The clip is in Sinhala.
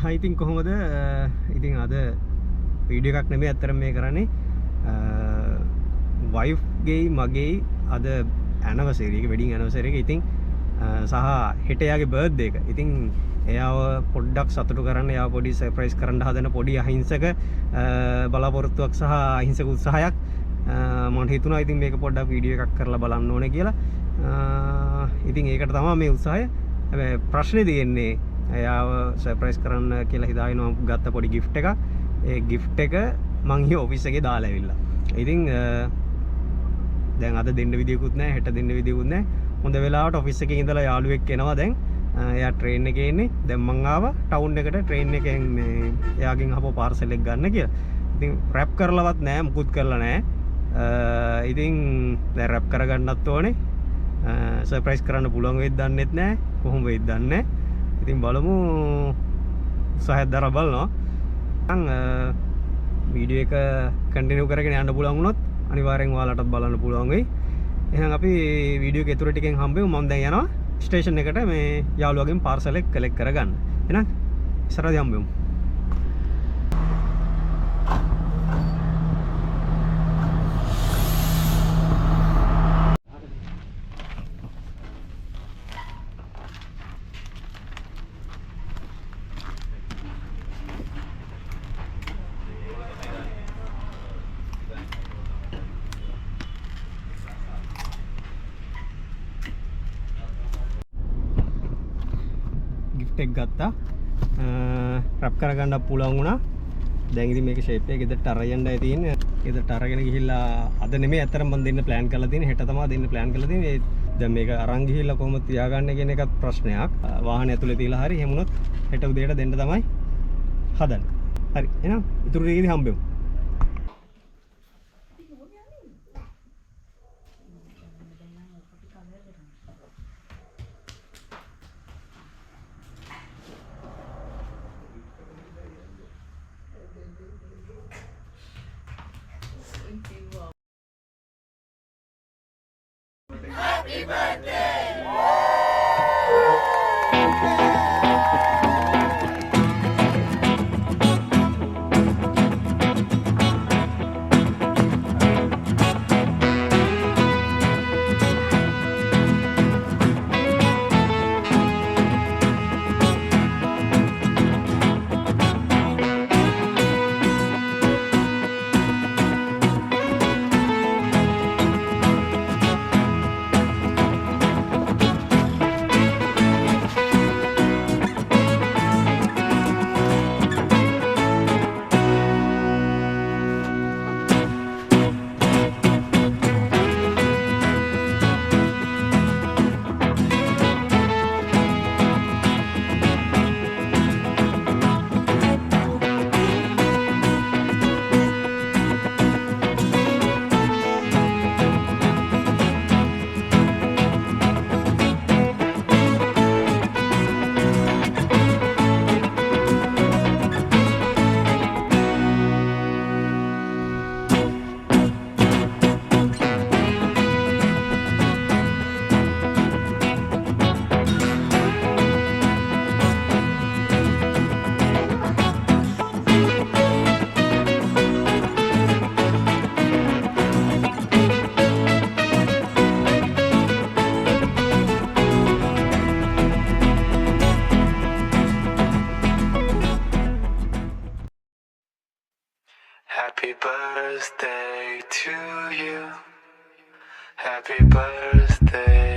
ඉතින් කොහොමද ඉතින් අද වීඩියෝ එකක් නෙමෙයි අත්‍තරම මේ කරන්නේ වයිෆ් ගේ මගේ අද ඇනිවර්සරි එක වෙඩින් ඇනිවර්සරි එක ඉතින් සහ හෙට එයාගේ බර්ත්ඩේ එක. ඉතින් එයාව පොඩ්ඩක් සතුටු කරන්න එයාව පොඩි සර්ප්‍රයිස් කරන්න හදන පොඩි අහිංසක බලාපොරොත්තුවක් සහ අහිංසක උත්සාහයක් මම හිතුණා ඉතින් මේක පොඩ්ඩක් වීඩියෝ එකක් කරලා බලන්න ඕනේ කියලා. ඉතින් ඒකට තමයි මේ උත්සාහය. හැබැයි ප්‍රශ්නේ තියෙන්නේ එයාව සර්ප්‍රයිස් කරන්න කියලා හිතාගෙන මම ගත්ත පොඩි gift එකක්. ඒ gift එක මං ඊ ඔෆිස් එකේ දාලා ඇවිල්ලා. ඉතින් දැන් අද දෙන්න විදියකුත් නැහැ, හෙට දෙන්න විදියකුත් නැහැ. හොඳ වෙලාවට ඔෆිස් එකේ ඉඳලා යාළුවෙක් එනවා දැන්. එයා ට්‍රේන් එකේ ඉන්නේ. දැන් මං ආවා ටවුන් එකට ට්‍රේන් එකෙන් මේ එයාගෙන් ආපහු පාර්සල් එක ගන්න කියලා. ඉතින් රැප් කරලවත් නැහැ, මුකුත් කරලා නැහැ. ඉතින් දැන් රැප් කරගන්නත් ඕනේ. සර්ප්‍රයිස් කරන්න පුළුවන් වෙයිද දන්නෙත් නැහැ. කොහොම වෙයිද දන්නේ නැහැ. ඉතින් බලමු උත්සාහයක් දරා බලනවා. මං වීඩියෝ එක කන්ටිනියු කරගෙන යන්න පුළුවන් වුණොත් අනිවාර්යෙන් ඔයාලටත් බලන්න පුළුවන් වෙයි. එහෙනම් අපි වීඩියෝ එක ඊටු ටිකෙන් හම්බෙමු. මම දැන් යනවා ස්ටේෂන් එකට මේ යාළුවගෙන් පාර්සල් එක කලෙක්ට් කරගන්න. එහෙනම් ඉස්සරහදී හම්බෙමු. එක ගත්තා රැප් කරගන්න පුළුවන් වුණා. දැන් ඉතින් මේක ෂේප් එක ගෙදරට අරයන්ඩයි තියෙන්නේ. ගෙදරට අරගෙන ගිහිල්ලා අද නෙමෙයි අතරම මම දෙන්න ප්ලෑන් කරලා තියෙන්නේ. හෙට තමයි දෙන්න ප්ලෑන් කරලා තියෙන්නේ. දැන් මේක අරන් ගිහිල්ලා කොහොමද තියාගන්නේ කියන එකත් ප්‍රශ්නයක්. වාහනේ ඇතුලේ තියලා හරි එහෙම වුණොත් හෙට උදේට දෙන්න තමයි හදන්නේ. හරි එහෙනම් ඉතුරු ටිකේදී හම්බෙමු. Happy birthday! Happy birthday to you. Happy birthday.